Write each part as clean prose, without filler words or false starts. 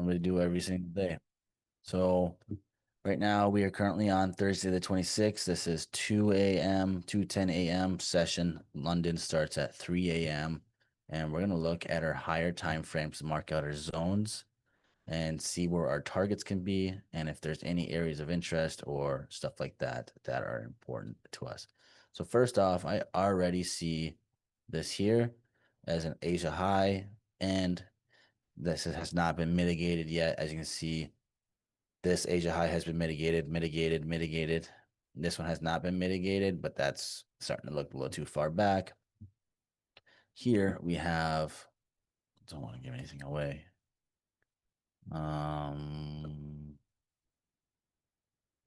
something to do every single day. So right now we are currently on Thursday the 26th. This is 2 a.m., 2:10 a.m. session. London starts at 3 a.m. And we're going to look at our higher time frames to mark out our zones and see where our targets can be and if there's any areas of interest or stuff like that that are important to us. So first off, I already see this here as an Asia high, and this has not been mitigated yet. As you can see, this Asia high has been mitigated. This one has not been mitigated, but that's starting to look a little too far back. Here we have, don't want to give anything away.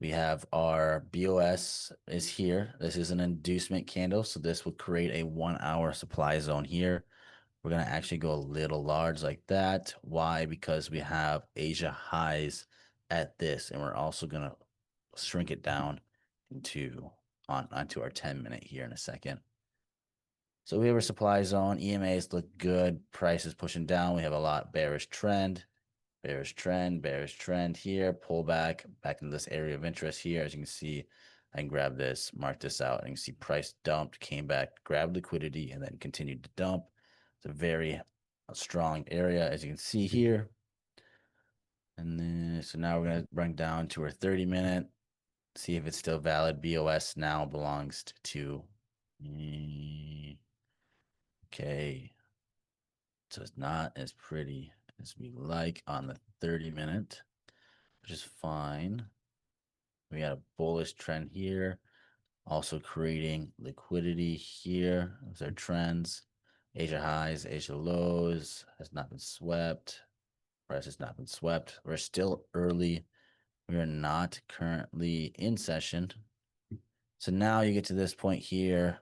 We have our BOS is here. This is an inducement candle, so this will create a 1 hour supply zone here. We're going to actually go a little large like that. Why? Because we have Asia highs at this, and we're also going to shrink it down onto our 10-minute here in a second. So we have our supply zone. EMAs look good. Price is pushing down. We have a lot bearish trend here, pull back into this area of interest here. As you can see, I can grab this, mark this out, and you can see price dumped, came back, grabbed liquidity, and then continued to dump. It's a very strong area, as you can see here. And then, so now we're going to bring down to our 30-minute, see if it's still valid. BOS now belongs to, okay. So it's not as pretty as we like on the 30-minute, which is fine. We got a bullish trend here, also creating liquidity here. Those are trends. Asia highs, Asia lows has not been swept. Price has not been swept. We're still early. We are not currently in session. So now you get to this point here,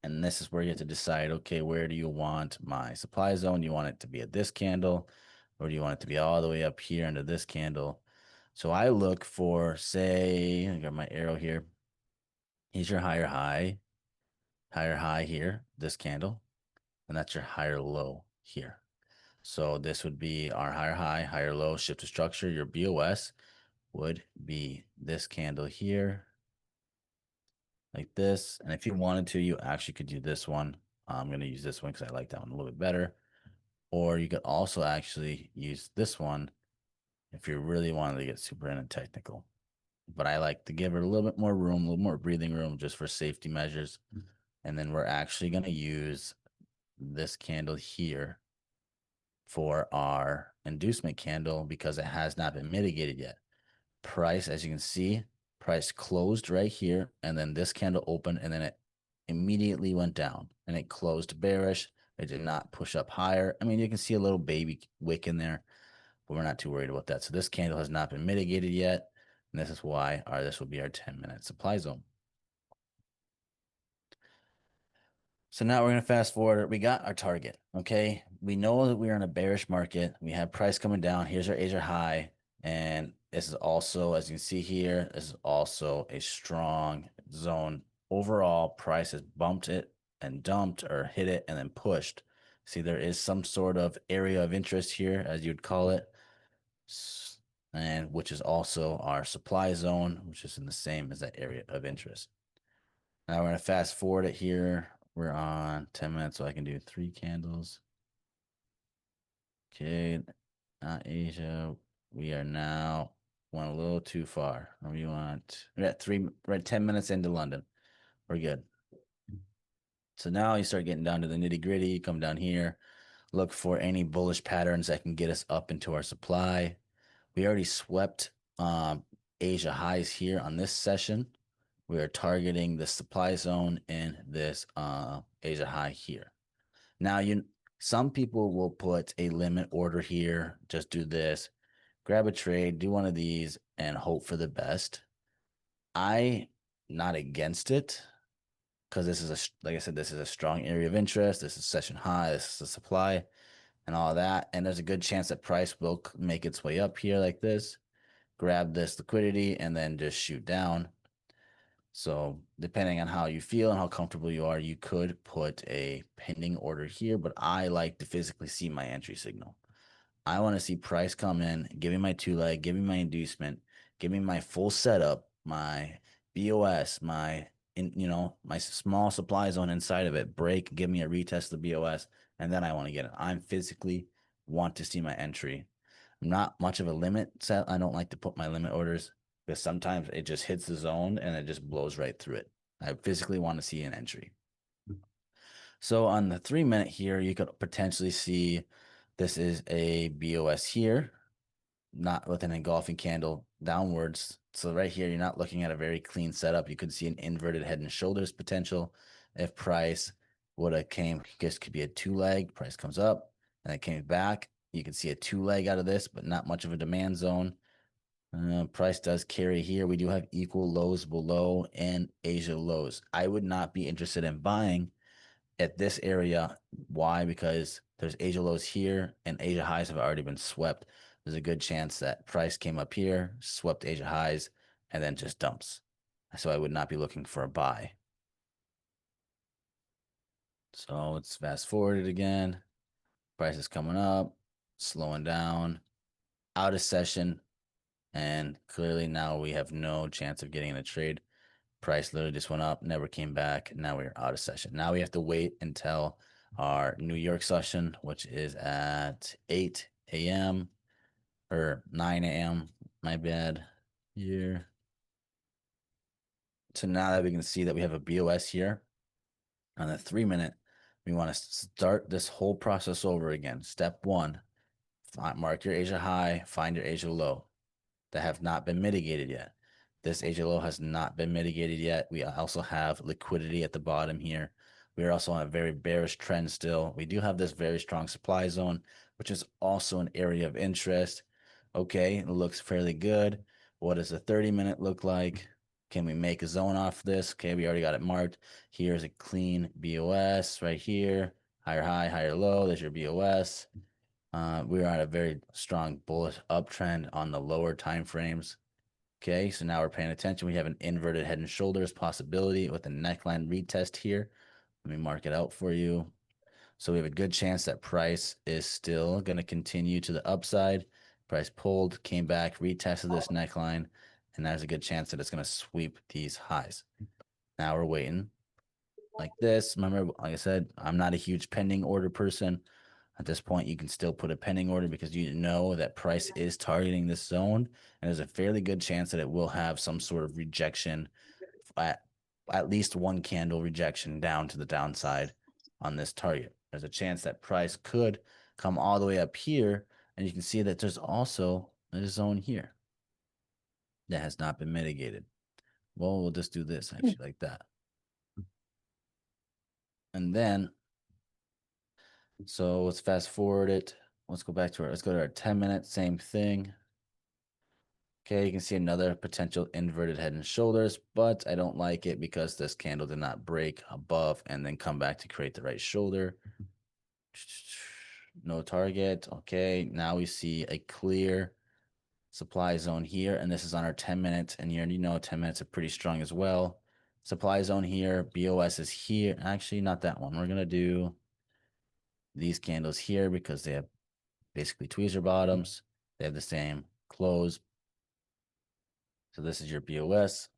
and this is where you have to decide, okay, where do you want my supply zone? Do you want it to be at this candle, or do you want it to be all the way up here into this candle? So I look for, say, I got my arrow here. Here's your higher high here, this candle, and that's your higher low here. So this would be our higher high, higher low, shift to structure. Your BOS would be this candle here, like this. And if you wanted to, you actually could do this one. I'm going to use this one because I like that one a little bit better. Or you could also actually use this one if you really wanted to get super into technical. But I like to give it a little bit more room, a little more breathing room just for safety measures. And then we're actually going to use this candle here for our inducement candle because it has not been mitigated yet. Price, as you can see, price closed right here, and then this candle opened, and then it immediately went down, and it closed bearish. It did not push up higher. I mean, you can see a little baby wick in there, but we're not too worried about that. So this candle has not been mitigated yet, and this is why this will be our 10-minute supply zone. So now we're going to fast forward. We got our target, okay? We know that we are in a bearish market. We have price coming down. Here's our Asia high. And this is also, as you can see here, this is also a strong zone. Overall, price has bumped it and dumped or hit it and then pushed. See, there is some sort of area of interest here, as you'd call it, and which is also our supply zone, which is in the same as that area of interest. Now we're going to fast forward it here. We're on 10 minutes, so I can do 3 candles. Okay, not Asia. We are now went a little too far. We're at 10 minutes into London. We're good. So now you start getting down to the nitty gritty. Come down here, look for any bullish patterns that can get us up into our supply. We already swept Asia highs here on this session. We are targeting the supply zone in this Asia high here. Now, some people will put a limit order here. Just do this, grab a trade, do one of these, and hope for the best. I not against it because this is like I said, this is a strong area of interest. This is session high. This is a supply and all that. And there's a good chance that price will make its way up here like this. Grab this liquidity and then just shoot down. So depending on how you feel and how comfortable you are, you could put a pending order here, but I like to physically see my entry signal. I want to see price come in, give me my 2 leg, give me my inducement, give me my full setup, my BOS, my small supply zone inside of it, break, give me a retest of the BOS, and then I want to get it. I'm physically want to see my entry. I'm not much of a limit set. I don't like to put my limit orders because sometimes it just hits the zone and it just blows right through it. I physically want to see an entry. So on the 3 minute here, you could potentially see this is a BOS here, not with an engulfing candle downwards. So right here, you're not looking at a very clean setup. You could see an inverted head and shoulders potential. If price would have came, this could be a 2 leg, price comes up and it came back. You can see a 2 leg out of this, but not much of a demand zone. Price does carry here. We do have equal lows below and Asia lows. I would not be interested in buying at this area. Why? Because there's Asia lows here and Asia highs have already been swept. There's a good chance that price came up here, swept Asia highs, and then just dumps. So I would not be looking for a buy. So let's fast forward it again. Price is coming up, slowing down, out of session, and clearly now we have no chance of getting in a trade. Price literally just went up, never came back. Now we're out of session. Now we have to wait until our New York session, which is at 8 a.m. or 9 a.m. My bad. Here. So now that we can see that we have a BOS here on the 3 minute, we want to start this whole process over again. Step one, mark your Asia high, find your Asia low that have not been mitigated yet. This Asia low has not been mitigated yet. We also have liquidity at the bottom here. We are also on a very bearish trend still. We do have this very strong supply zone, which is also an area of interest. Okay, it looks fairly good. What does a 30-minute look like? Can we make a zone off this? Okay, we already got it marked. Here's a clean BOS right here. Higher high, higher low. There's your BOS. We are at a very strong bullish uptrend on the lower time frames. Okay, so now we're paying attention. We have an inverted head and shoulders possibility with a neckline retest here. Let me mark it out for you. So we have a good chance that price is still going to continue to the upside. Price pulled, came back, retested this neckline, and there's a good chance that it's going to sweep these highs. Now we're waiting like this. Remember, like I said, I'm not a huge pending order person. At this point, you can still put a pending order because you know that price is targeting this zone, and there's a fairly good chance that it will have some sort of rejection, at least one candle rejection down to the downside on this target. There's a chance that price could come all the way up here, and you can see that there's also a zone here that has not been mitigated. Well, we'll just do this actually like that. And then, so let's fast forward it. Let's go back to let's go to our 10-minute, same thing. Okay, you can see another potential inverted head and shoulders, but I don't like it because this candle did not break above and then come back to create the right shoulder. No target. Okay, now we see a clear supply zone here, and this is on our 10 minutes, and you already know 10 minutes are pretty strong as well. Supply zone here, BOS is here. Actually, not that one. We're going to do these candles here because they have basically tweezer bottoms. They have the same close. So this is your BOS.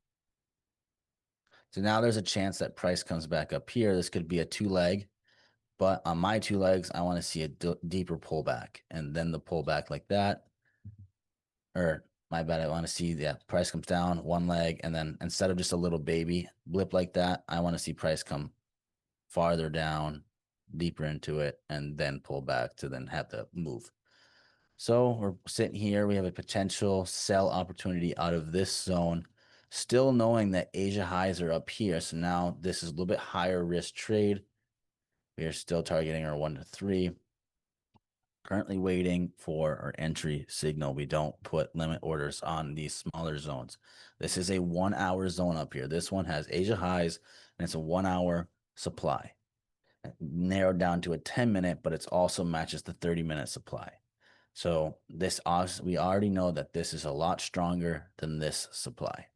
So now there's a chance that price comes back up here. This could be a 2 leg, but on my 2 legs, I want to see a deeper pullback and then the pullback like that. Or my bad, I want to see price comes down 1 leg, and then instead of just a little baby blip like that, I want to see price come farther down, deeper into it, and then pull back to then have the move. So we're sitting here. We have a potential sell opportunity out of this zone, still knowing that Asia highs are up here. So now this is a little bit higher risk trade. We are still targeting our 1 to 3. Currently waiting for our entry signal. We don't put limit orders on these smaller zones. This is a 1 hour zone up here. This one has Asia highs and it's a 1 hour supply. Narrowed down to a 10-minute, but it also matches the 30-minute supply. So this, we already know that this is a lot stronger than this supply.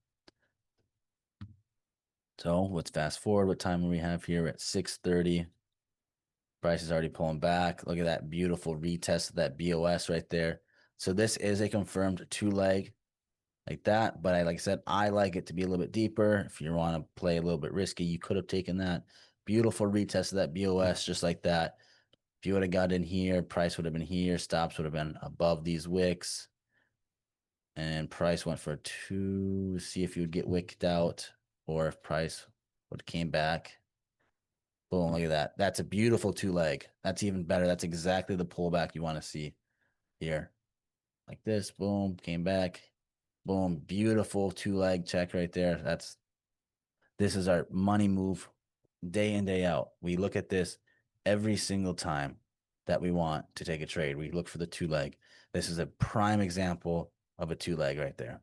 So let's fast forward. What time do we have here? At 6:30. Price is already pulling back. Look at that beautiful retest of that BOS right there. So this is a confirmed 2-leg like that. But like I said, I like it to be a little bit deeper. If you want to play a little bit risky, you could have taken that beautiful retest of that BOS just like that. If you would have got in here, price would have been here. Stops would have been above these wicks. And price went for 2. See if you would get wicked out or if price would came back. Boom, look at that. That's a beautiful 2-leg. That's even better. That's exactly the pullback you want to see here. Like this, boom, came back. Boom, beautiful 2-leg check right there. This is our money move day in, day out. We look at this every single time that we want to take a trade. We look for the 2-leg. This is a prime example of a 2-leg right there.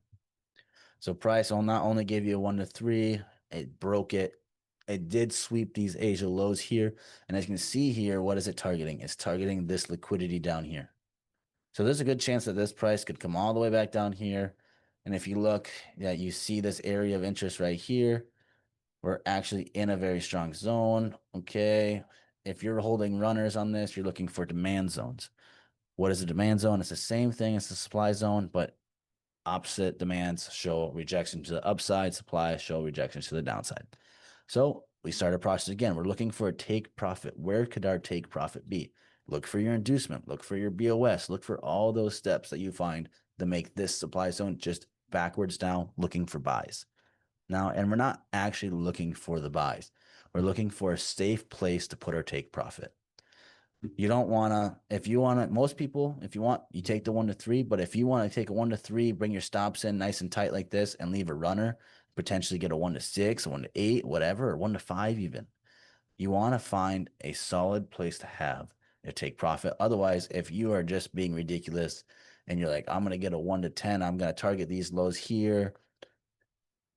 So price will not only give you a 1 to 3, it broke it. It did sweep these Asia lows here. And as you can see here, what is it targeting? It's targeting this liquidity down here. So there's a good chance that this price could come all the way back down here. And if you look, yeah, you see this area of interest right here. We're actually in a very strong zone. Okay. If you're holding runners on this, you're looking for demand zones. What is a demand zone? It's the same thing as the supply zone, but opposite demands show rejection to the upside, supply show rejections to the downside. So we start a process again. We're looking for a take profit. Where could our take profit be? Look for your inducement, look for your BOS, look for all those steps that you find to make this supply zone just backwards down, looking for buys. Now, and we're not actually looking for the buys. We're looking for a safe place to put our take profit. You don't want to, if you want to, most people, if you want, you take the 1 to 3, but if you want to take a 1 to 3, bring your stops in nice and tight like this and leave a runner, potentially get a 1 to 6, a 1 to 8, whatever, or 1 to 5 even. You want to find a solid place to have a take profit. Otherwise, if you are just being ridiculous and you're like, I'm going to get a 1 to 10, I'm going to target these lows here,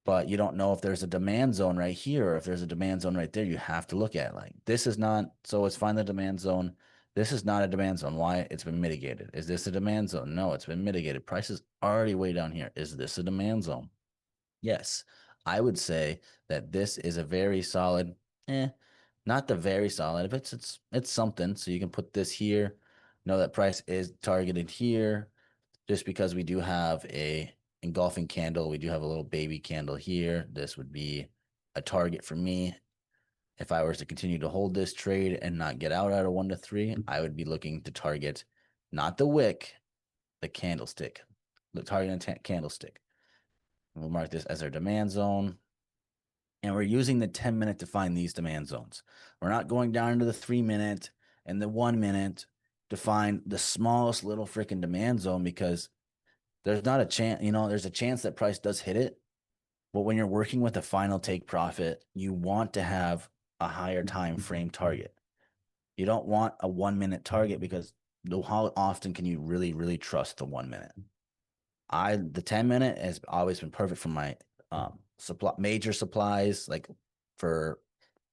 but you don't know if there's a demand zone right here or if there's a demand zone right there, you have to look at like this is not, so let's find the demand zone. This is not a demand zone. Why? It's been mitigated. Is this a demand zone? No, it's been mitigated. Price is already way down here. Is this a demand zone? Yes. I would say that this is a very solid, not the very solid, but it's something. So you can put this here. Know that price is targeted here just because we do have a engulfing candle. We do have a little baby candle here. This would be a target for me. If I was to continue to hold this trade and not get out at a 1 to 3, I would be looking to target not the wick, the candlestick, the target candlestick. We'll mark this as our demand zone. And we're using the 10-minute to find these demand zones. We're not going down into the 3-minute and the 1-minute to find the smallest little freaking demand zone because there's not a chance, there's a chance that price does hit it. But when you're working with a final take profit, you want to have a higher time frame target. You don't want a 1-minute target because how often can you really, really trust the 1-minute? The 10-minute has always been perfect for my major supplies, like for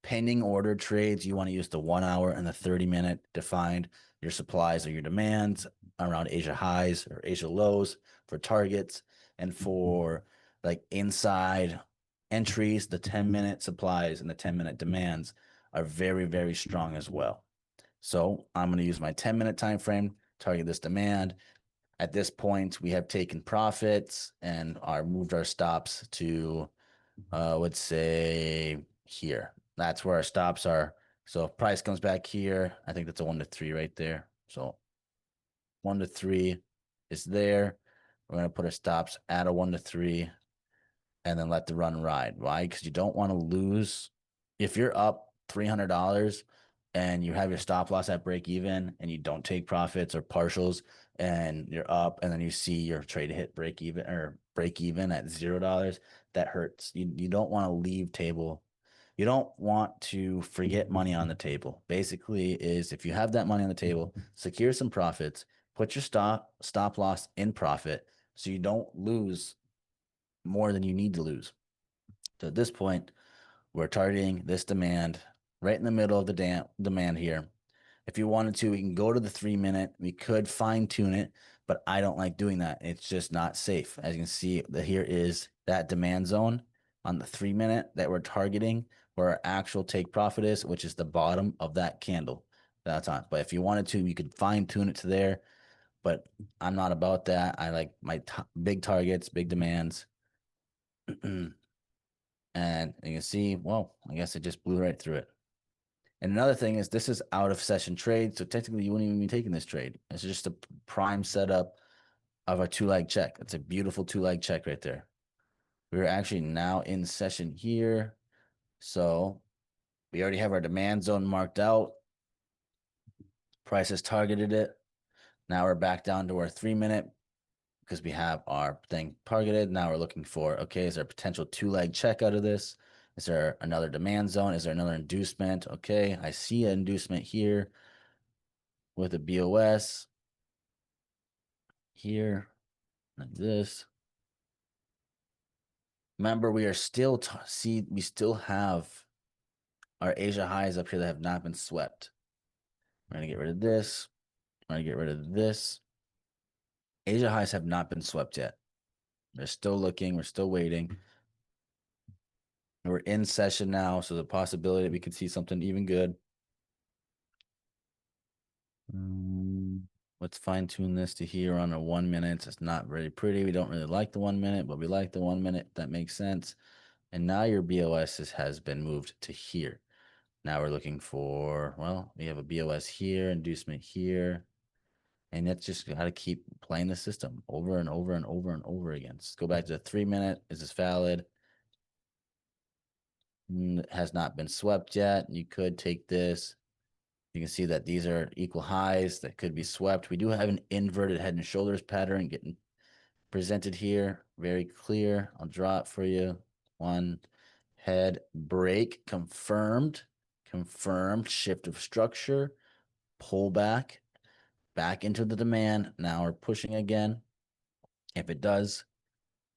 pending order trades. You want to use the 1 hour and the 30-minute to find your supplies or your demands around Asia highs or Asia lows for targets. And for like inside entries, the 10-minute supplies and the 10-minute demands are very, very strong as well. So I'm going to use my 10-minute time frame, target this demand. At this point, we have taken profits and moved our stops to, let's say here. That's where our stops are. So if price comes back here, I think that's a 1 to 3 right there. So 1 to 3 is there. We're going to put our stops at a 1 to 3 and then let the run ride. Why? Because you don't want to lose. If you're up $300 and you have your stop loss at break even and you don't take profits or partials and you're up and then you see your trade hit break even at $0, that hurts. You don't want to leave table. You don't want to forget money on the table. Basically is if you have that money on the table, secure some profits, put your stop loss in profit so you don't lose more than you need to lose. So at this point, we're targeting this demand right in the middle of the demand here. If you wanted to, we can go to the 3-minute. We could fine tune it, but I don't like doing that. It's just not safe. As you can see, here is that demand zone on the 3-minute that we're targeting where our actual take profit is, which is the bottom of that candle. That's on. But if you wanted to, you could fine tune it to there. But I'm not about that. I like my big targets, big demands. And you can see, well, I guess it just blew right through it. And another thing is this is out of session trade. So technically you wouldn't even be taking this trade. It's just a prime setup of a two-leg check. It's a beautiful two-leg check right there. We're actually now in session here. So we already have our demand zone marked out. Price has targeted it. Now we're back down to our 3-minute because we have our thing targeted. Now we're looking for, okay, is there a potential two-leg check out of this? Is there another demand zone? Is there another inducement? Okay, I see an inducement here with a BOS here, like this. Remember, we are still, we still have our Asia highs up here that have not been swept. We're going to get rid of this. We're going to get rid of this. Asia highs have not been swept yet. They're still looking. We're still waiting. We're in session now, so the possibility that we could see something even good. Let's fine tune this to here on a 1 minute. It's not very pretty. We don't really like the 1 minute, but we like the 1 minute. That makes sense. And now your BOS has been moved to here. Now we're looking for, well, we have a BOS here, inducement here. And that's just how to keep playing the system over and over and over and over again. Let's go back to the 3 minute. Is this valid? Has not been swept yet. You could take this. You can see that these are equal highs that could be swept. We do have an inverted head and shoulders pattern getting presented here. Very clear. I'll draw it for you. One head break confirmed. Confirmed shift of structure. Pull back into the demand. Now we're pushing again. If it does,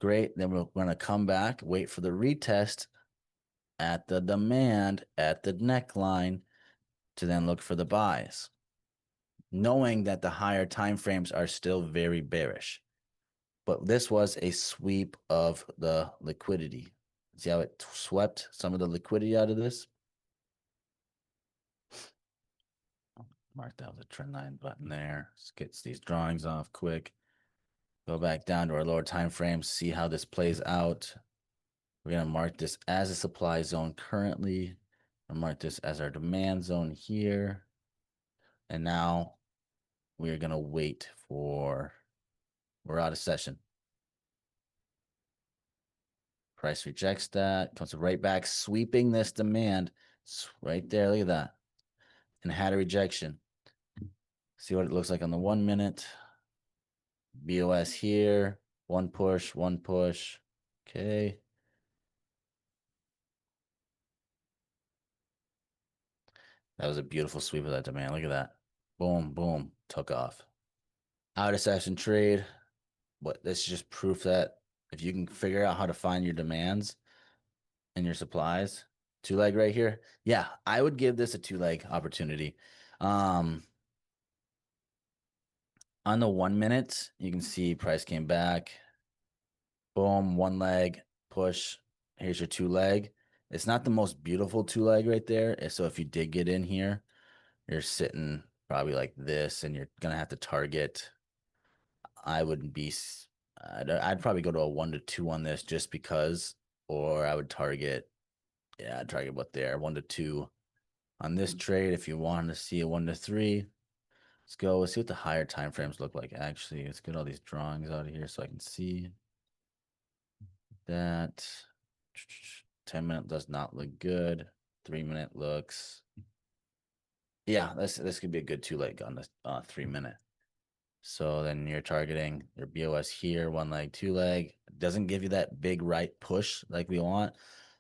great. Then we're going to come back, wait for the retest at the demand at the neckline to then look for the buys, knowing that the higher time frames are still very bearish. But this was a sweep of the liquidity. See how it swept some of the liquidity out of this? Mark that with a trend line button there. Let's get these drawings off quick. Go back down to our lower time frames, see how this plays out. We're going to mark this as a supply zone currently. I'll mark this as our demand zone here. And now we're going to wait for, we're out of session. Price rejects that, comes right back, sweeping this demand. It's right there, look at that. And had a rejection. See what it looks like on the 1 minute. BOS here, one push, one push. Okay. That was a beautiful sweep of that demand. Look at that. Boom, boom, took off. Out of session trade. But this is just proof that if you can figure out how to find your demands and your supplies, two leg right here. Yeah, I would give this a two leg opportunity. On the 1 minute, you can see price came back. Boom, one leg, push. Here's your two leg. It's not the most beautiful two leg right there. So if you did get in here, you're sitting probably like this and you're going to have to target. I wouldn't be, I'd probably go to a 1 to 2 on this just because, or I would target, yeah, I'd target what there, 1 to 2 on this trade. If you wanted to see a 1 to 3, let's go. Let's see what the higher time frames look like. Actually, let's get all these drawings out of here so I can see that. 10-minute does not look good. 3-minute looks, yeah, this could be a good two leg on this 3-minute. So then you're targeting your BOS here, one leg, two leg. It doesn't give you that big right push like we want.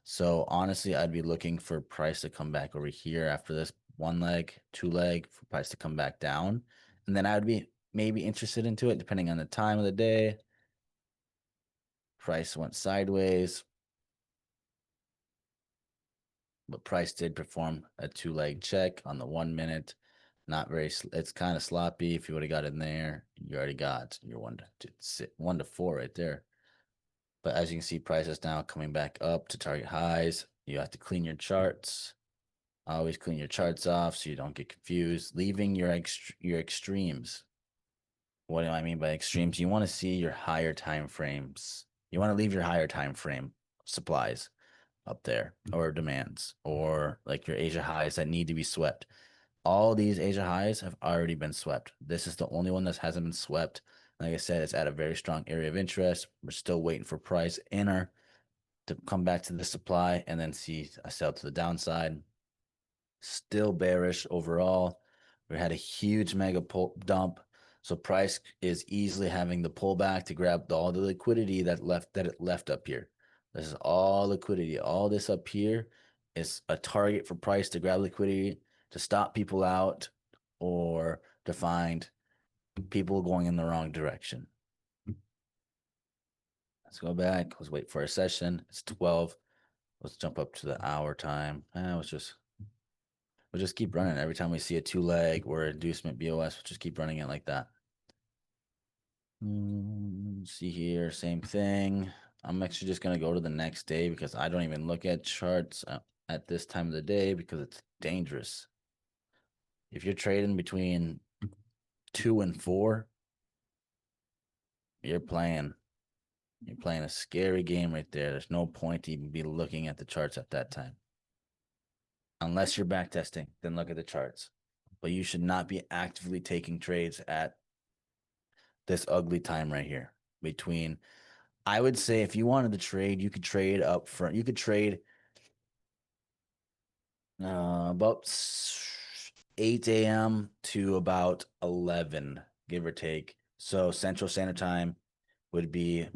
So honestly, I'd be looking for price to come back over here after this one leg, two leg, for price to come back down. And then I would be maybe interested into it depending on the time of the day. Price went sideways. But price did perform a two leg check on the 1 minute. Not very, it's kind of sloppy. If you would have got in there, you already got your 1 to 4 right there. But as you can see, price is now coming back up to target highs. You have to clean your charts. Always clean your charts off so you don't get confused. Leaving your extremes. What do I mean by extremes? You want to see your higher time frames. You want to leave your higher time frame supplies up there, or demands, or like your Asia highs that need to be swept. All these Asia highs have already been swept. This is the only one that hasn't been swept. Like I said, it's at a very strong area of interest. We're still waiting for price inner to come back to the supply and then see a sell to the downside. Still bearish overall. We had a huge mega pull dump. So price is easily having the pullback to grab all the liquidity that it left up here. This is all liquidity. All this up here is a target for price to grab liquidity to stop people out or to find people going in the wrong direction. Let's go back. Let's wait for a session. It's 12. Let's jump up to the hour time. We'll just keep running. Every time we see a two leg or inducement BOS, we'll just keep running it like that. See here, same thing. I'm actually just gonna go to the next day because I don't even look at charts at this time of the day because it's dangerous. If you're trading between 2 and 4, you're playing a scary game right there. There's no point to even be looking at the charts at that time. Unless you're back testing, then look at the charts. But you should not be actively taking trades at this ugly time right here between. I would say if you wanted to trade, you could trade up front. You could trade about 8 a.m. to about 11, give or take. So Central Standard Time would be,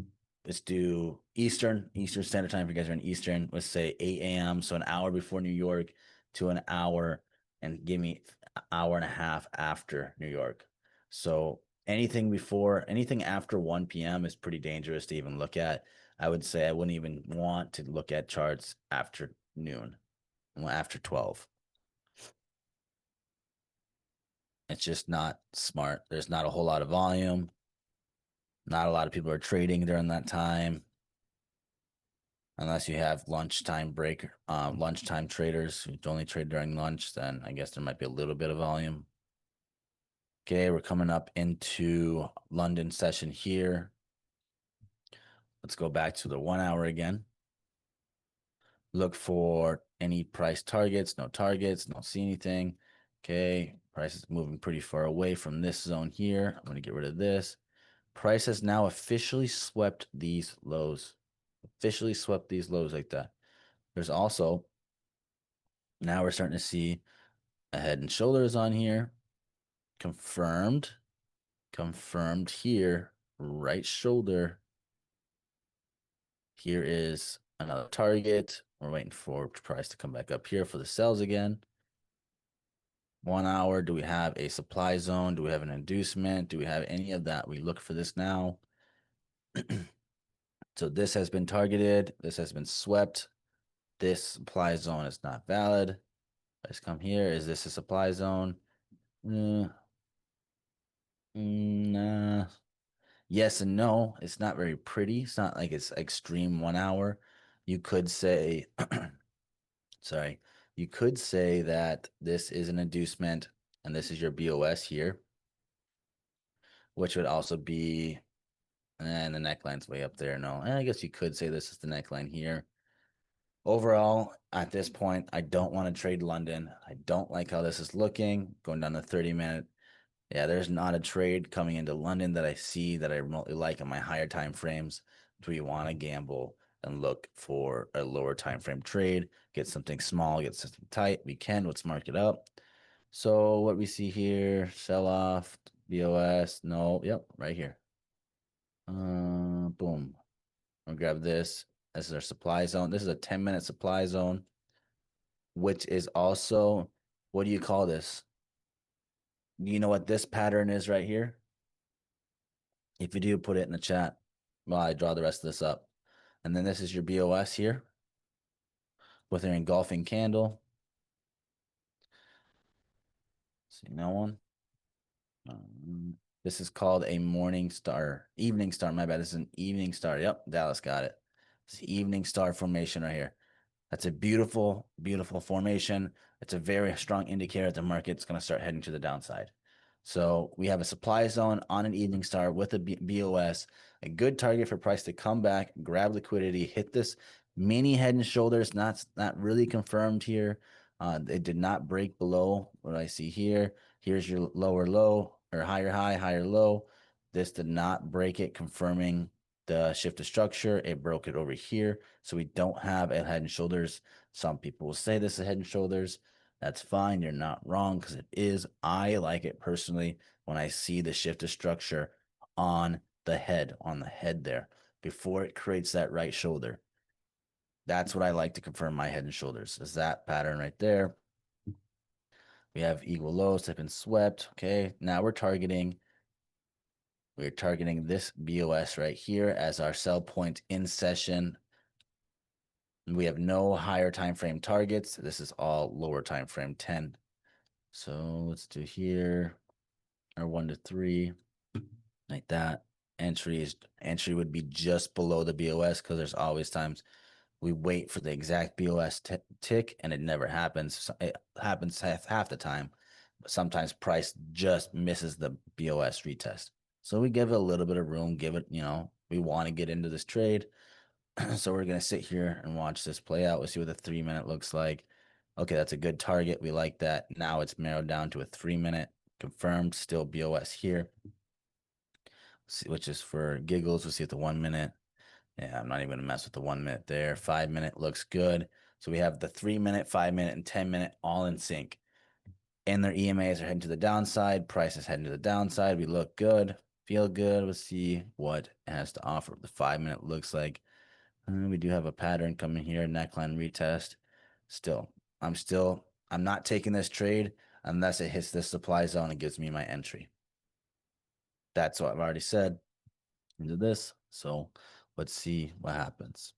let's do Eastern Standard Time. If you guys are in Eastern, let's say 8 a.m. So an hour before New York to an hour, and give me an hour and a half after New York. So anything after 1 p.m. is pretty dangerous to even look at. I would say I wouldn't even want to look at charts after noon, after 12. It's just not smart. There's not a whole lot of volume. Not a lot of people are trading during that time, unless you have lunchtime traders who only trade during lunch. Then I guess there might be a little bit of volume. Okay, we're coming up into London session here. Let's go back to the 1 hour again. Look for any price targets. No targets. Don't see anything. Okay, price is moving pretty far away from this zone here. I'm going to get rid of this. Price has now officially swept these lows. Officially swept these lows like that. There's also, now we're starting to see a head and shoulders on here. Confirmed here. Right shoulder. Here is another target. We're waiting for price to come back up here for the sells again. 1 hour. Do we have a supply zone? Do we have an inducement? Do we have any of that? We look for this now. So this has been targeted. This has been swept. This supply zone is not valid. Let's come here. Is this a supply zone? Nah. Yes and no. It's not very pretty. It's not like it's extreme 1 hour. You could say, sorry, you could say that this is an inducement and this is your BOS here, which would also be, and the neckline's way up there. No, I guess you could say this is the neckline here. Overall, at this point, I don't want to trade London. I don't like how this is looking. Going down the 30-minute. Yeah, there's not a trade coming into London that I see that I remotely like in my higher time frames. Do you want to gamble and look for a lower time frame trade? Get something small, get something tight. We can. Let's mark it up. So what we see here, sell off, BOS. No, yep, right here. Boom. I'll grab this. This is our supply zone. This is a 10-minute supply zone, which is also, what do you call this? You know what this pattern is right here? If you do, put it in the chat while I draw the rest of this up. And then this is your BOS here with an engulfing candle. See, no one. This is called a morning star, evening star. My bad. This is an evening star. Yep, Dallas got it. It's the evening star formation right here. That's a beautiful, beautiful formation. It's a very strong indicator that the market's going to start heading to the downside. So we have a supply zone on an evening star with a BOS, a good target for price to come back, grab liquidity, hit this mini head and shoulders. Not really confirmed here. It did not break below what I see here. Here's your lower low or higher high, higher low. This did not break it, confirming the shift of structure. It broke it over here. So we don't have a head and shoulders. Some people will say this is head and shoulders. That's fine. You're not wrong because it is. I like it personally when I see the shift of structure on the head there, before it creates that right shoulder. That's what I like to confirm my head and shoulders, is that pattern right there. We have equal lows have been swept. Okay, now we're targeting this BOS right here as our sell point in session. We have no higher time frame targets. This is all lower time frame 10. So let's do here our 1 to 3 like that. Entry would be just below the BOS because there's always times we wait for the exact BOS tick and it never happens. It happens half the time, but sometimes price just misses the BOS retest. So we give it a little bit of room, give it, we want to get into this trade. So we're going to sit here and watch this play out. We'll see what the 3 minute looks like. Okay, that's a good target. We like that. Now it's narrowed down to a 3 minute confirmed, still BOS here. See, which is for giggles. We'll see at the 1 minute. Yeah, I'm not even gonna mess with the 1 minute there. 5 minute looks good. So we have the 3 minute, 5 minute, and 10 minute all in sync. And their EMAs are heading to the downside. Price is heading to the downside. We look good, feel good. We'll see what it has to offer. The 5 minute looks like we do have a pattern coming here, neckline retest. I'm not taking this trade unless it hits this supply zone and gives me my entry. That's what I've already said into this. So let's see what happens.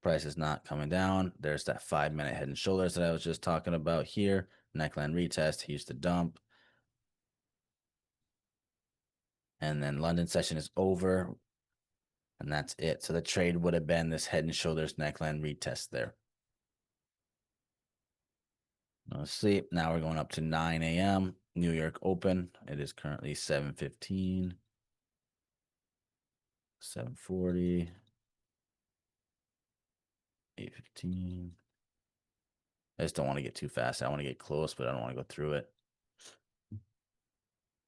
Price is not coming down. There's that 5 minute head and shoulders that I was just talking about here. Neckline retest. Here's the dump. And then London session is over. And that's it. So the trade would have been this head and shoulders neckline retest there. No sleep. Now we're going up to 9 a.m. New York Open. It is currently 7:15. 7:40. 8:15. I just don't want to get too fast. I want to get close, but I don't want to go through it.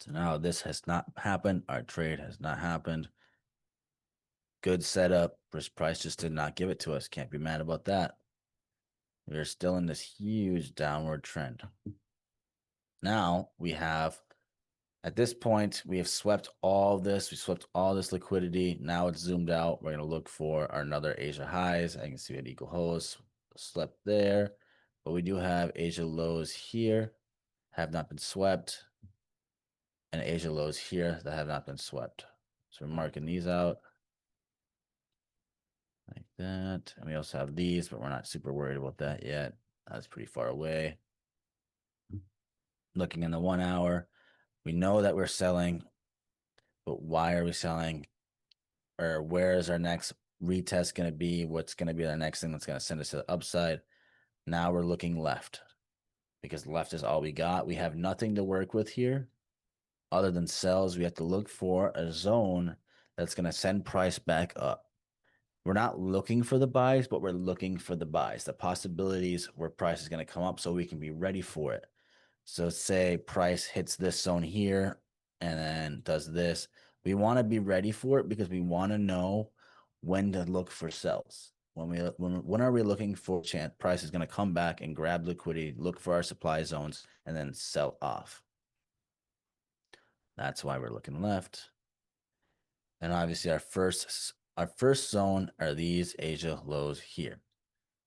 So now this has not happened. Our trade has not happened. Good setup. Price just did not give it to us. Can't be mad about that. We're still in this huge downward trend. Now we have, at this point, we have swept all this. We swept all this liquidity. Now it's zoomed out. We're going to look for another Asia highs. I can see we had equal hosts slept there, but we do have Asia lows here, have not been swept, and Asia lows here that have not been swept. So we're marking these out like that. And we also have these, but we're not super worried about that yet. That's pretty far away. Looking in the 1 hour, we know that we're selling, but why are we selling? Or where is our next retest going to be? What's going to be the next thing that's going to send us to the upside? Now we're looking left, because left is all we got. We have nothing to work with here other than sells. We have to look for a zone that's going to send price back up. We're not looking for the buys, but we're looking for the buys, the possibilities where price is going to come up so we can be ready for it. So say price hits this zone here and then does this. We want to be ready for it because we want to know when to look for sells. When are we looking for chance price is going to come back and grab liquidity, look for our supply zones, and then sell off. That's why we're looking left. And obviously our first zone are these Asia lows here.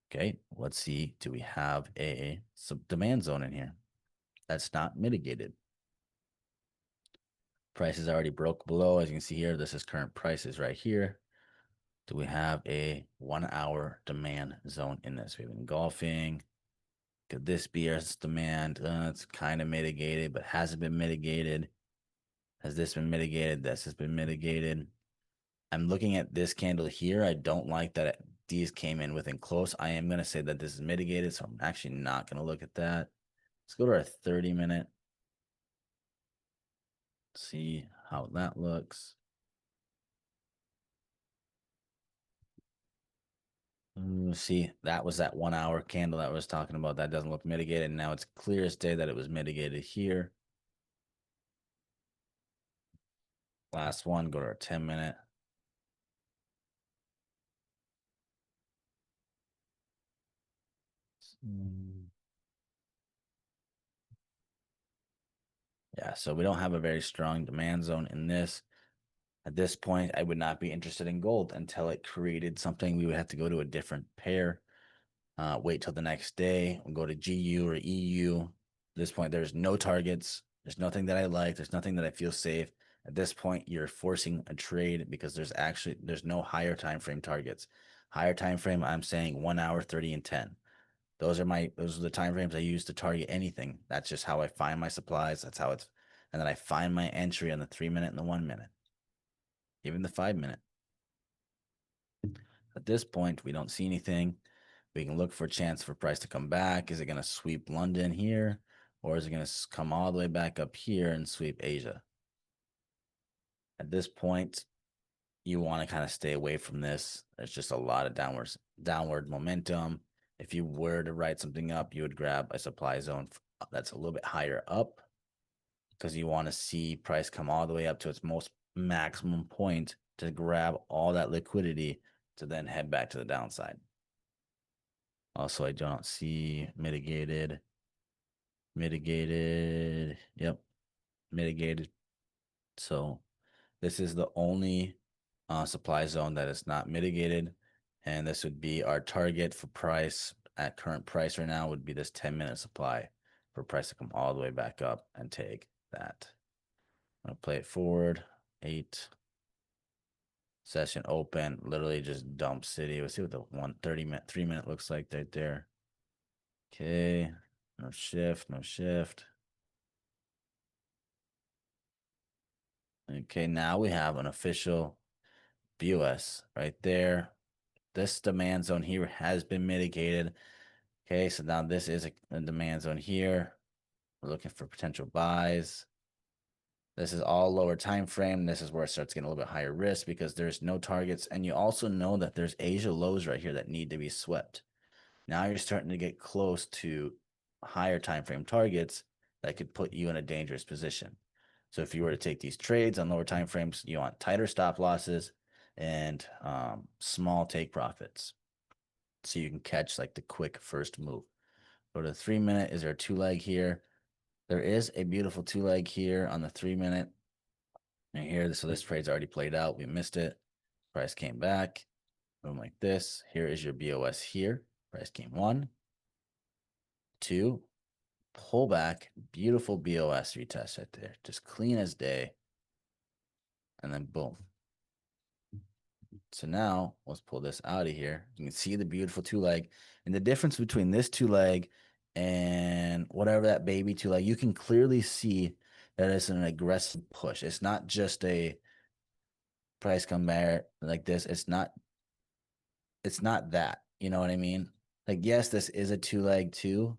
Okay, let's see, do we have some demand zone in here that's not mitigated? Prices already broke below. As you can see here, this is current prices right here. Do we have a 1 hour demand zone in this? We have engulfing. Could this be our demand? It's kind of mitigated, but hasn't been mitigated. Has this been mitigated? This has been mitigated. I'm looking at this candle here. I don't like that XAUUSDs came in within close. I am going to say that this is mitigated, so I'm actually not going to look at that. Let's go to our 30-minute. See how that looks. See, that was that 1 hour candle that I was talking about. That doesn't look mitigated. Now it's clear as day that it was mitigated here. Last one, go to our 10-minute. Yeah, so we don't have a very strong demand zone in this. At this point, I would not be interested in gold until it created something. We would have to go to a different pair, wait till the next day, and go to GU or EU. At this point, there's no targets. There's nothing that I like. There's nothing that I feel safe. At this point, you're forcing a trade because there's no higher time frame targets. Higher time frame, I'm saying 1 hour, 30, and 10. Those are the time frames I use to target anything. That's just how I find my supplies. That's how and then I find my entry on the 3-minute and the 1-minute, even the 5-minute. At this point, we don't see anything. We can look for a chance for price to come back. Is it going to sweep London here, or is it going to come all the way back up here and sweep Asia? At this point, you want to kind of stay away from this. There's just a lot of downward momentum. If you were to write something up, you would grab a supply zone that's a little bit higher up, because you want to see price come all the way up to its most maximum point to grab all that liquidity to then head back to the downside. Also, I don't see mitigated. Yep, mitigated. So this is the only supply zone that is not mitigated, and this would be our target for price at current price right now would be this 10-minute supply for price to come all the way back up and take that. I'm gonna play it forward. 8 session open, literally just dump city. Let's see what the 130-minute 3-minute looks like right there. Okay, no shift. Okay, now we have an official BOS right there. This demand zone here has been mitigated. Okay, so now this is a demand zone here. We're looking for potential buys. This is all lower time frame. This is where it starts getting a little bit higher risk because there's no targets. And you also know that there's Asia lows right here that need to be swept. Now you're starting to get close to higher time frame targets that could put you in a dangerous position. So if you were to take these trades on lower time frames, you want tighter stop losses and small take profits, so you can catch like the quick first move. Go to the 3-minute. Is there a 2-leg here? There is a beautiful 2-leg here on the 3-minute. And here, so this trade's already played out. We missed it. Price came back. Boom, like this. Here is your BOS here. Price came 1, 2, pull back. Beautiful BOS retest right there. Just clean as day. And then boom. So now let's pull this out of here. You can see the beautiful 2-leg. And the difference between this 2-leg and whatever that baby 2-leg, you can clearly see that it's an aggressive push. It's not just a price come back like this. It's not that. You know what I mean? Like, yes, this is a 2-leg too,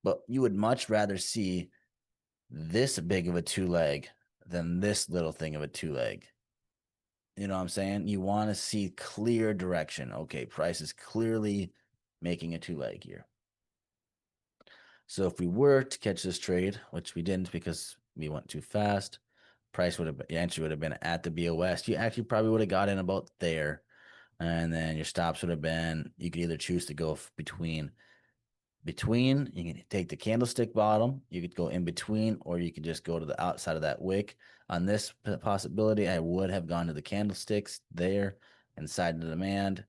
but you would much rather see this big of a 2-leg than this little thing of a 2-leg. You know what I'm saying? You want to see clear direction. Okay, price is clearly making a 2-leg here. So if we were to catch this trade, which we didn't because we went too fast, price would have entry would have been at the BOS. You actually probably would have got in about there. And then your stops would have been, you could either choose to go between, you can take the candlestick bottom, you could go in between, or you could just go to the outside of that wick. On this possibility, I would have gone to the candlesticks there inside the demand,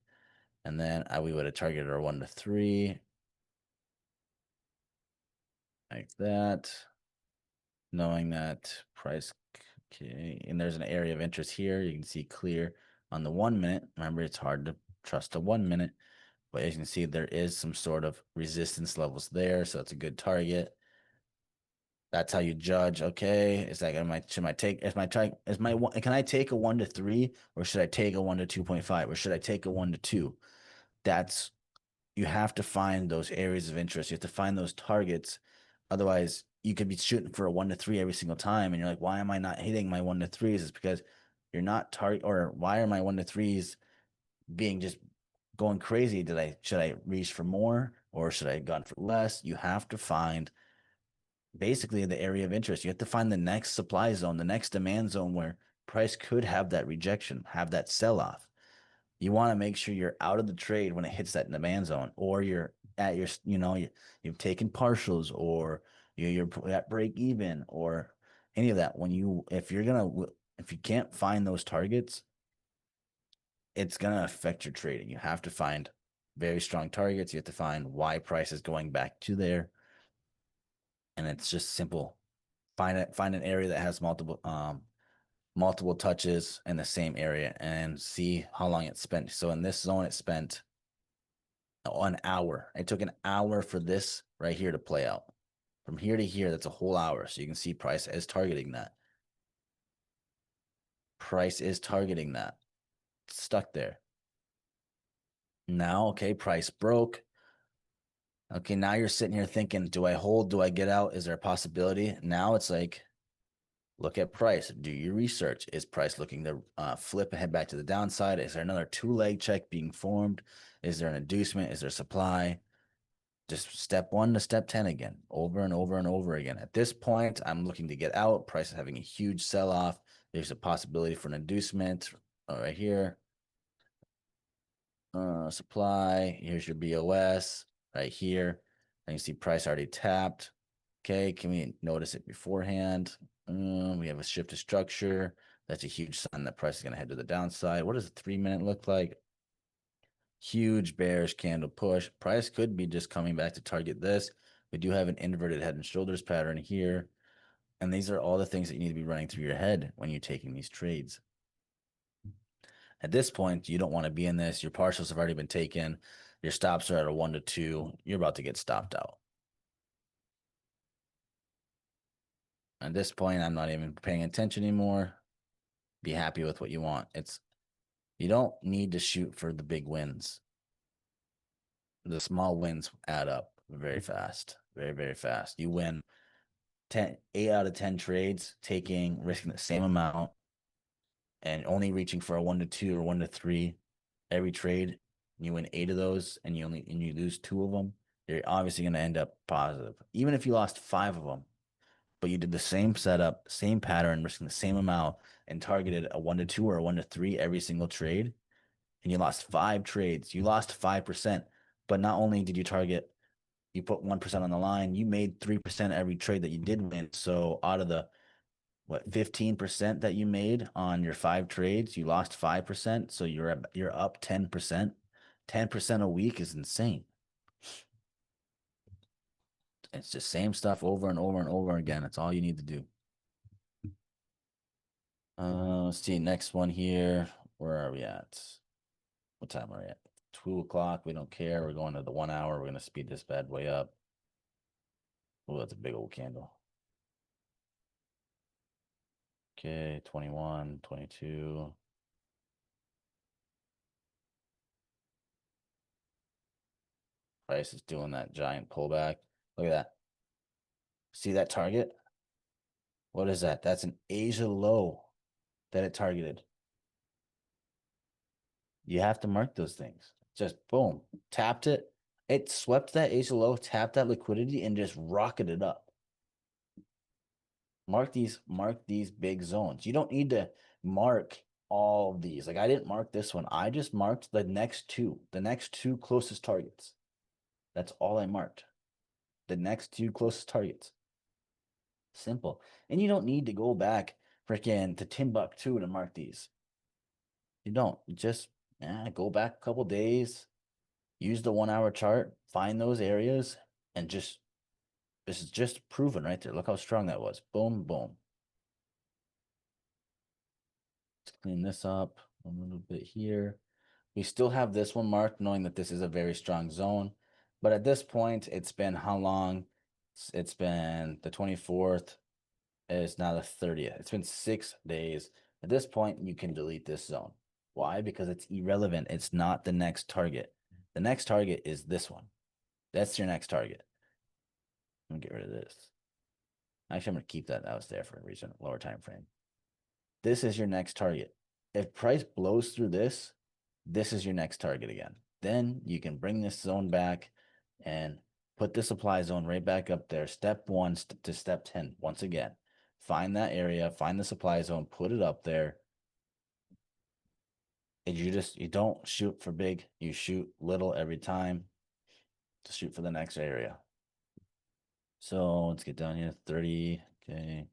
and then we would have targeted our 1 to 3 like that, knowing that price. Okay, and there's an area of interest here. You can see clear on the 1-minute. Remember, it's hard to trust a 1-minute. But as you can see, there is some sort of resistance levels there, so it's a good target. That's how you judge. Okay, it's like, should I take, can I take a 1 to 3, or should I take a 1 to 2.5, or should I take a 1 to 2? That's, you have to find those areas of interest. You have to find those targets. Otherwise, you could be shooting for a 1 to 3 every single time, and you're like, why am I not hitting my 1 to 3s? It's because you're not target, or why are my 1 to 3s being just going crazy? Should I reach for more, or should I have gone for less? You have to find basically the area of interest. You have to find the next supply zone, the next demand zone where price could have that rejection, have that sell off. You want to make sure you're out of the trade when it hits that demand zone, or you're at your, you've taken partials, or you're at break even, or any of that. If you can't find those targets, it's gonna affect your trading. You have to find very strong targets. You have to find why price is going back to there, and it's just simple. Find an area that has multiple touches in the same area, and see how long it spent. So in this zone, it spent an hour. It took an hour for this right here to play out. From here to here, that's a whole hour. So you can see price is targeting that. Price is targeting that. It's stuck there. Now, okay, price broke. Okay, now you're sitting here thinking, do I hold? Do I get out? Is there a possibility? Now it's like, look at price. Do your research. Is price looking to flip and head back to the downside? Is there another 2 leg check being formed? Is there an inducement? Is there supply? Just step 1 to step 10 again, over and over and over again. At this point, I'm looking to get out. Price is having a huge sell off. There's a possibility for an inducement right here. Supply. Here's your BOS right here. And you see price already tapped. Okay, can we notice it beforehand? We have a shift to structure. That's a huge sign that price is going to head to the downside. What does a 3 minute look like? Huge bearish candle push. Price could be just coming back to target this. We do have an inverted head and shoulders pattern here. And these are all the things that you need to be running through your head when you're taking these trades. At this point, you don't want to be in this. Your partials have already been taken. Your stops are at a 1 to 2. You're about to get stopped out. At this point, I'm not even paying attention anymore. Be happy with what you want. You don't need to shoot for the big wins. The small wins add up very fast, very, very fast. You win 8 out of 10 trades, risking the same amount and only reaching for a 1 to 2 or 1 to 3 every trade. You win 8 of those, and you lose 2 of them. You're obviously going to end up positive, even if you lost 5 of them. But you did the same setup, same pattern, risking the same amount, and targeted a 1 to 2 or a 1 to 3 every single trade, and you lost 5 trades. You lost 5%. But not only did you put 1% on the line, you made 3% every trade that you did win. So out of the 15% that you made on your 5 trades, you lost 5%. So you're up 10%. 10% a week is insane. It's just same stuff over and over and over again. That's all you need to do. Let's see, next one here. Where are we at? What time are we at? 2 o'clock. We don't care. We're going to the 1 hour. We're going to speed this bad boy up. Oh, that's a big old candle. Okay, 21, 22. Price is doing that giant pullback. Look at that. See that target? What is that? That's an Asia low that it targeted. You have to mark those things. Just boom, tapped it. It swept that Asia low, tapped that liquidity, and just rocketed up. Mark these big zones. You don't need to mark all of these. Like I didn't mark this one. I just marked the next two closest targets. That's all I marked. The next 2 closest targets. Simple. And you don't need to go back freaking to Timbuktu to mark these. You don't. You just go back a couple days, use the 1 hour chart, find those areas, and this is just proven right there. Look how strong that was. Boom, boom. Let's clean this up a little bit here. We still have this one marked, knowing that this is a very strong zone. But at this point, it's been how long? It's been the 24th. It's now the 30th. It's been 6 days. At this point, you can delete this zone. Why? Because it's irrelevant. It's not the next target. The next target is this one. That's your next target. Let me get rid of this. Actually, I'm going to keep that. That was there for a reason. Lower time frame. This is your next target. If price blows through this, this is your next target again. Then you can bring this zone back and put the supply zone right back up there. Step 1 to step 10. Once again, find that area, find the supply zone, put it up there. And you don't shoot for big, you shoot little every time to shoot for the next area. So let's get down here. 30. Okay.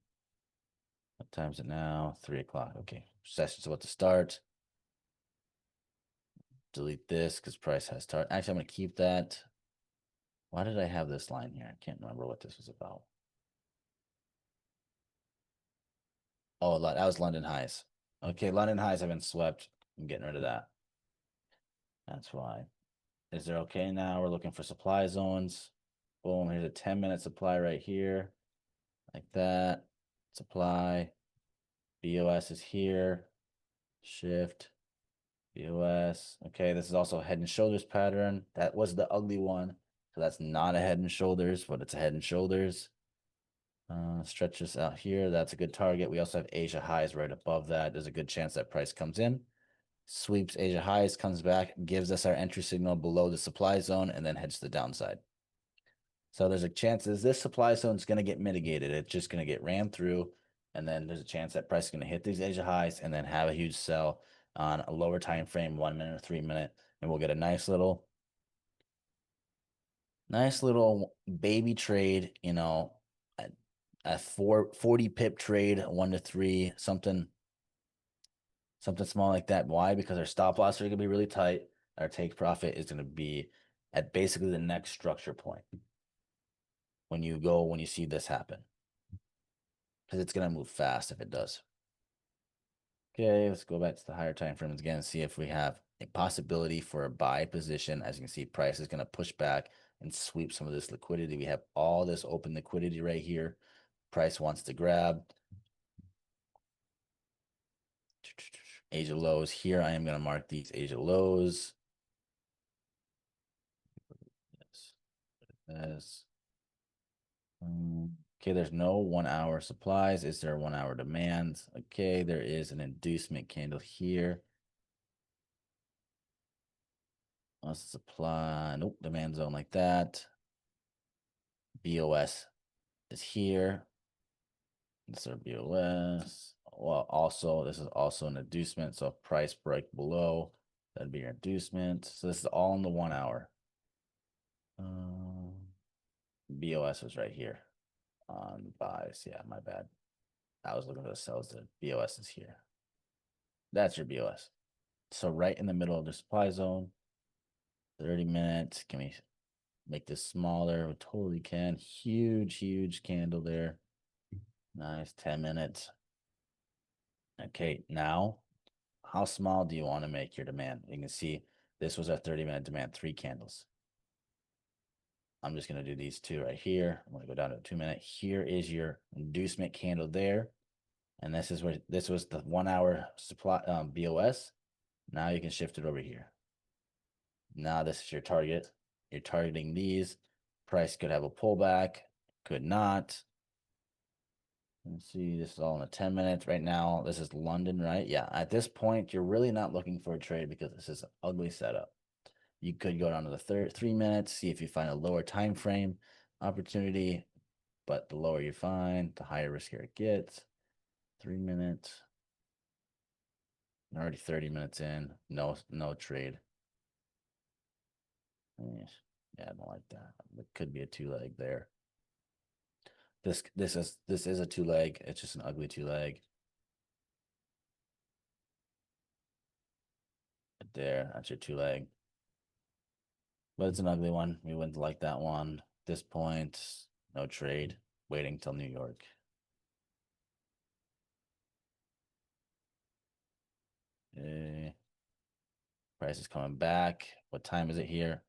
What time is it now? 3 o'clock. Okay. Session's about to start. Delete this because price has started. Actually, I'm going to keep that. Why did I have this line here? I can't remember what this was about. Oh, that was London highs. Okay, London highs have been swept. I'm getting rid of that. That's why. Is there okay now? We're looking for supply zones. Boom, here's a 10-minute supply right here. Like that. Supply. BOS is here. Shift. BOS. Okay, this is also a head and shoulders pattern. That was the ugly one. So that's not a head and shoulders, but it's a head and shoulders. Stretch this out here. That's a good target. We also have Asia highs right above that. There's a good chance that price comes in, sweeps Asia highs, comes back, gives us our entry signal below the supply zone, and then heads to the downside. So there's a chance this supply zone is going to get mitigated. It's just going to get ran through, and then there's a chance that price is going to hit these Asia highs and then have a huge sell on a lower time frame, 1 minute or 3 minute, and we'll get a nice little baby trade, a 40 pip trade, 1 to 3, something small like that. Why? Because our stop loss are going to be really tight. Our take profit is going to be at basically the next structure point when you see this happen, because it's going to move fast if it does. Okay, let's go back to the higher time frames again and see if we have a possibility for a buy position. As you can see, price is going to push back and sweep some of this liquidity. We have all this open liquidity right here. Price wants to grab. Asia lows here. I am going to mark these Asia lows. Yes. Okay, there's no 1 hour supplies. Is there a 1 hour demand? Okay, there is an inducement candle here. Supply, nope, demand zone like that. BOS is here. This is BOS. Well, also, this is also an inducement. So if price break below, that'd be your inducement. So this is all in the 1 hour. BOS is right here on buys. Yeah, my bad. I was looking for the sells. The BOS is here. That's your BOS. So right in the middle of the supply zone, 30 minutes. Can we make this smaller? We totally can. Huge candle there. Nice, 10 minutes. Okay, now how small do you want to make your demand? You can see this was our 30-minute demand, 3 candles. I'm just going to do these 2 right here. I'm going to go down to 2 minute. Here is your inducement candle there. And this is where this was the 1 hour supply BOS. Now you can shift it over here. Now this is your target. You're targeting these. Price could have a pullback, could not. Let's see, this is all in the 10 minutes right now. This is London, right? Yeah, at this point, you're really not looking for a trade because this is an ugly setup. You could go down to the 3 minutes, see if you find a lower time frame opportunity, but the lower you find, the higher riskier it gets. 3 minutes. Already 30 minutes in, no trade. Yeah, I don't like that. It could be a 2-leg there. This is a 2-leg. It's just an ugly 2-leg. Right there, that's your 2-leg. But it's an ugly one. We wouldn't like that one. At this point, no trade. Waiting till New York. Okay. Price is coming back. What time is it here?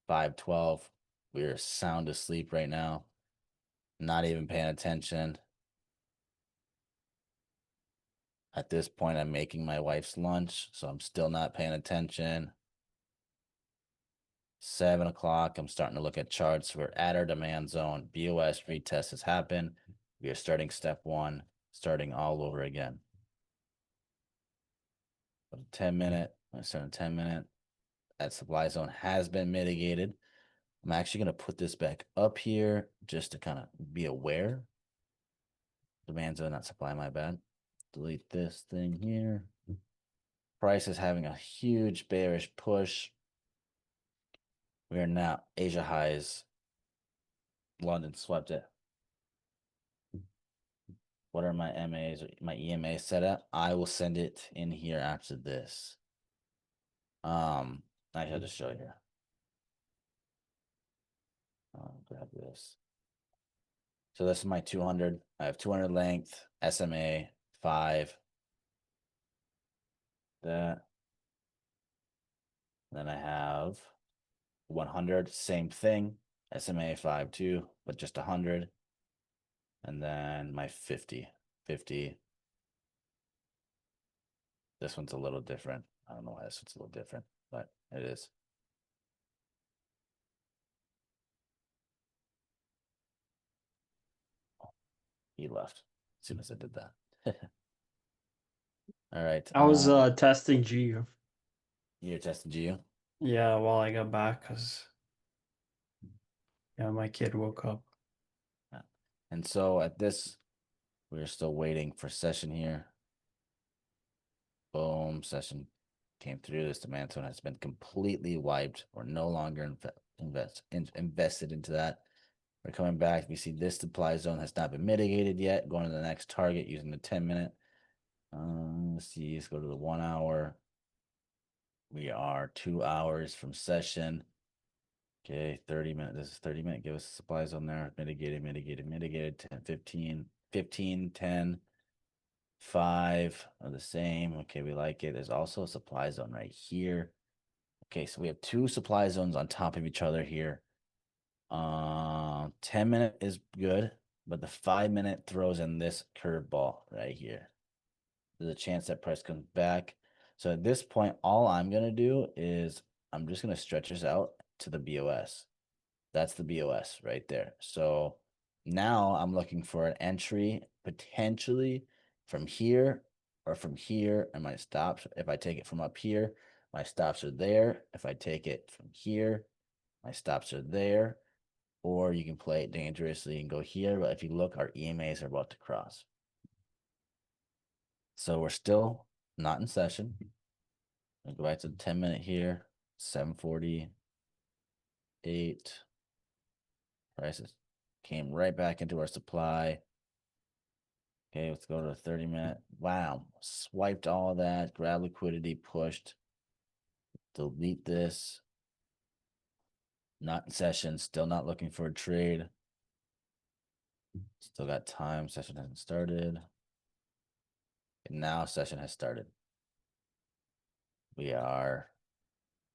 5:12. We're sound asleep right now. Not even paying attention. At this point, I'm making my wife's lunch, so I'm still not paying attention. 7 o'clock, I'm starting to look at charts. We're at our demand zone. BOS retest has happened. We are starting step one, starting all over again. 10-minute, I'm starting 10-minute. That supply zone has been mitigated. I'm actually going to put this back up here just to kind of be aware. Demand zone, not supply, my bad. Delete this thing here. Price is having a huge bearish push. We are now Asia highs. London swept it. What are my MAs or my EMA set at? I will send it in here after this. I should just show you here. Grab this. So this is my 200. I have 200 length, SMA 5. That. Then I have 100, same thing, SMA 5 too, but just 100. And then my 50. This one's a little different. I don't know why this one's a little different, but it is. He left as soon as I did that. All right. I was testing GU. You're testing GU? Yeah, while I got back, because my kid woke up. Yeah. And so at this, we're still waiting for session here. Boom, session came through. This demand zone has been completely wiped. We're no longer invested into that. We're coming back. We see this supply zone has not been mitigated yet. Going to the next target using the 10-minute. Let's see. Let's go to the 1 hour. We are 2 hours from session. Okay, 30 minutes. This is 30-minute. Give us a supply zone there. Mitigated. 10, 15, 15, 10. 5 are the same. Okay, we like it. There's also a supply zone right here. Okay, so we have two supply zones on top of each other here. 10-minute is good, but the 5-minute throws in this curveball right here. There's a chance that price comes back. So at this point, all I'm gonna do is I'm just gonna stretch this out to the BOS. That's the BOS right there. So now I'm looking for an entry potentially from here or from here, and my stops. If I take it from up here, my stops are there. If I take it from here, my stops are there. Or you can play it dangerously and go here. But if you look, our EMAs are about to cross. So we're still not in session. I'll go back to the 10-minute here, 748. Prices came right back into our supply. Okay, let's go to a 30-minute. Wow, swiped all that, grab liquidity, pushed. Delete this. Not in session, still not looking for a trade. Still got time, session hasn't started. And now session has started. We are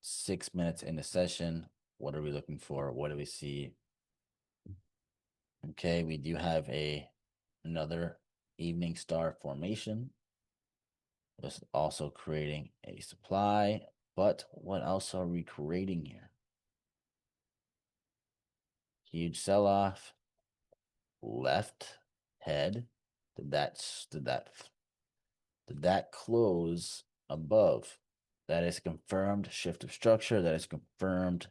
6 minutes into session. What are we looking for? What do we see? Okay, we do have another evening star formation. This is also creating a supply, but what else are we creating here? Huge sell-off, left head. Did that close above? That is confirmed shift of structure. That is confirmed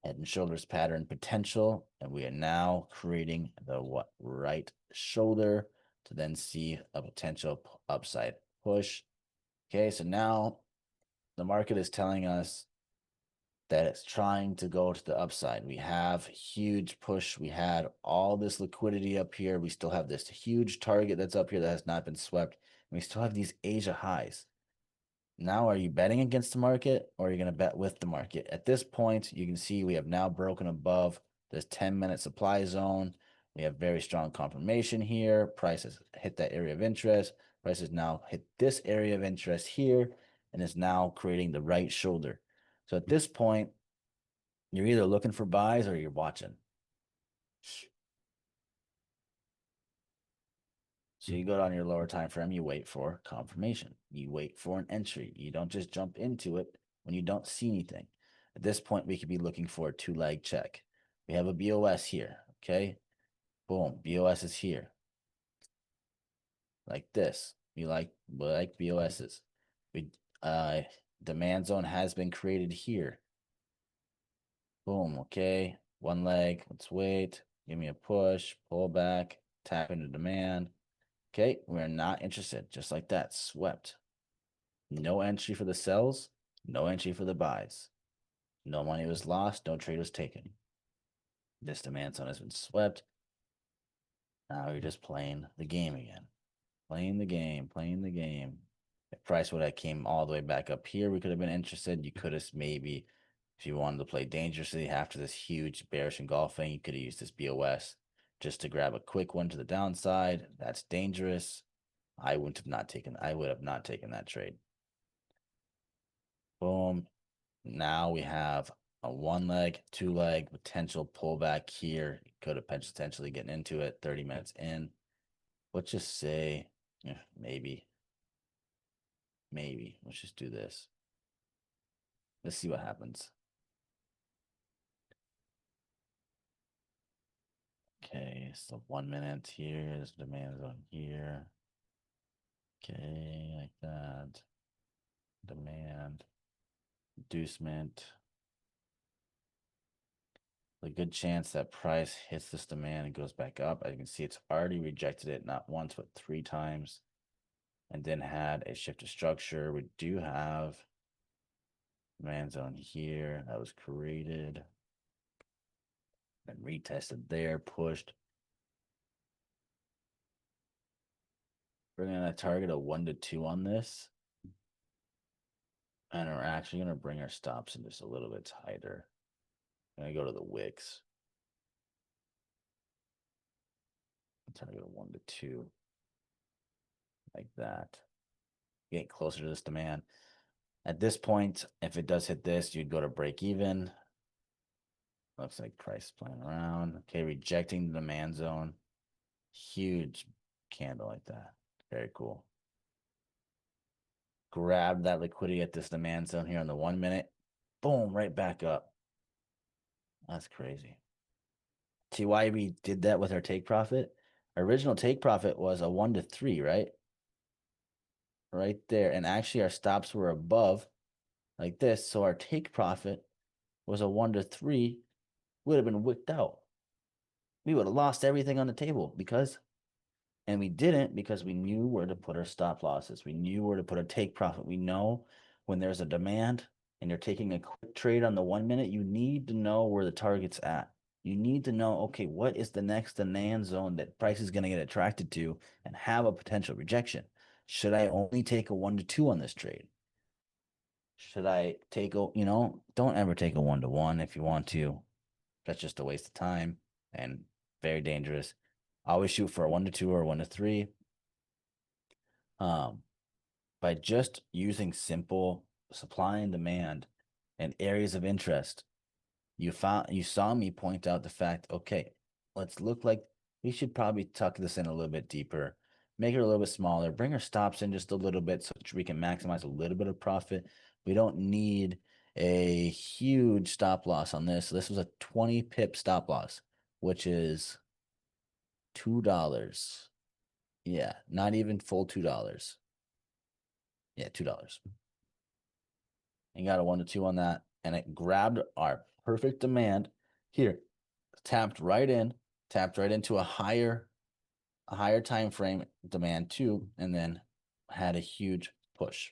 head and shoulders pattern potential, and we are now creating the right shoulder to then see a potential upside push. Okay, so now the market is telling us that it's trying to go to the upside. We have huge push. We had all this liquidity up here. We still have this huge target that's up here that has not been swept. And we still have these Asia highs. Now, are you betting against the market or are you going to bet with the market? At this point, you can see we have now broken above this 10-minute supply zone. We have very strong confirmation here. Prices hit that area of interest. Prices now hit this area of interest here and is now creating the right shoulder. So at this point, you're either looking for buys or you're watching. So you go down your lower time frame, you wait for confirmation. You wait for an entry. You don't just jump into it when you don't see anything. At this point, we could be looking for a two-leg check. We have a BOS here, okay? Boom, BOS is here. Like this. We like BOSs. We demand zone has been created here. Boom, okay. One leg, let's wait. Give me a push, pull back, tap into demand. Okay, we're not interested. Just like that, swept. No entry for the sells, no entry for the buys. No money was lost, no trade was taken. This demand zone has been swept. Now you're just playing the game again. Playing the game, playing the game. If price would have came all the way back up here, we could have been interested. You could have maybe, if you wanted to play dangerously after this huge bearish engulfing, you could have used this BOS just to grab a quick one to the downside. That's dangerous. I would have not taken that trade. Boom. Now we have a one leg, two leg potential pullback here. You could have potentially getting into it 30 minutes in. Let's just say, maybe. Let's just do this. Let's see what happens. Okay, so 1 minute here. There's demand zone here. Okay, like that. Demand. Inducement. A good chance that price hits this demand and goes back up. As you can see, it's already rejected it not once, but 3 times. And then had a shift of structure. We do have demand zone here that was created. And retested there, pushed. We're gonna target a 1 to 2 on this. And we're actually gonna bring our stops in just a little bit tighter. I'm gonna go to the wicks. Target a 1 to 2. Like that. Get closer to this demand. At this point, if it does hit this, you'd go to break even. Looks like price playing around. Okay, rejecting the demand zone. Huge candle like that. Very cool. Grab that liquidity at this demand zone here on the 1 minute. Boom, right back up. That's crazy. See why we did that with our take profit? Our original take profit was a 1 to 3, right? Right there. And actually, our stops were above like this. So our take profit was a 1 to 3, would have been wicked out. We would have lost everything on the table and we didn't because we knew where to put our stop losses. We knew where to put our take profit. We know when there's a demand and you're taking a quick trade on the 1 minute, you need to know where the target's at. You need to know, okay, what is the next demand zone that price is going to get attracted to and have a potential rejection? Should I only take a 1 to 2 on this trade? Should I take don't ever take a 1 to 1 if you want to. That's just a waste of time and very dangerous. Always shoot for a 1 to 2 or a 1 to 3. By just using simple supply and demand and areas of interest, you saw me point out the fact, okay, let's look like we should probably tuck this in a little bit deeper, make it a little bit smaller, bring our stops in just a little bit so we can maximize a little bit of profit. We don't need a huge stop loss on this. So this was a 20 pip stop loss, which is $2. Yeah, not even full $2. Yeah, $2. And got a 1 to 2 on that. And it grabbed our perfect demand here, tapped right into a higher time frame demand too, and then had a huge push.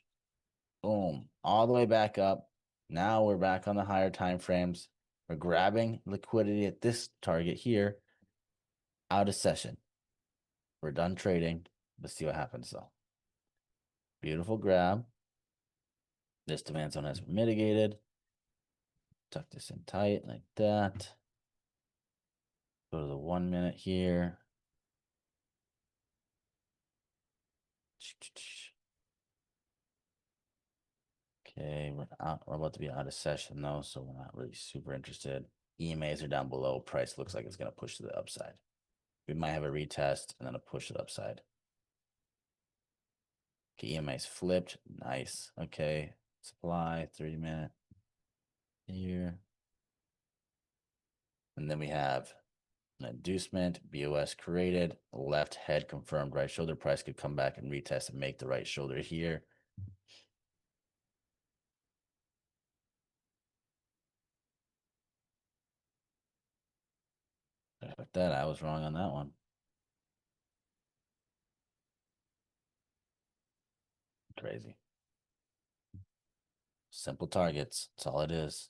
Boom, all the way back up. Now we're back on the higher time frames. We're grabbing liquidity at this target here. Out of session. We're done trading. Let's see what happens though. Beautiful grab. This demand zone has been mitigated. Tuck this in tight like that. Go to the 1 minute here. Okay, we're about to be out of session though, so we're not really super interested. EMAs are down below. Price looks like it's going to push to the upside. We might have a retest and then a push to the upside. Okay, EMA's flipped. Nice. Okay. Supply 30-minute here. And then we have an inducement, BOS created, left head confirmed, right shoulder price could come back and retest and make the right shoulder here. With that, I was wrong on that one. Crazy. Simple targets. That's all it is.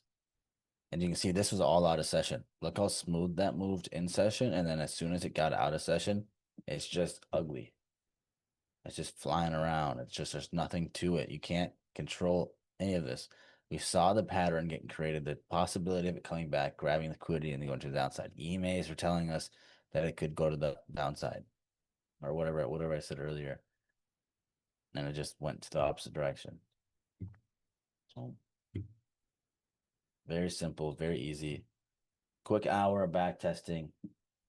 And you can see this was all out of session. Look how smooth that moved in session. And then as soon as it got out of session, it's just ugly. It's just flying around. It's just, there's nothing to it. You can't control any of this. We saw the pattern getting created, the possibility of it coming back, grabbing liquidity, and then going to the downside. EMAs were telling us that it could go to the downside or whatever I said earlier. And it just went to the opposite direction. So very simple, very easy. Quick hour of back testing.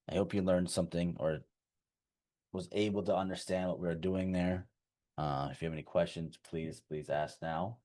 I hope you learned something or was able to understand what we were doing there. If you have any questions, please ask now.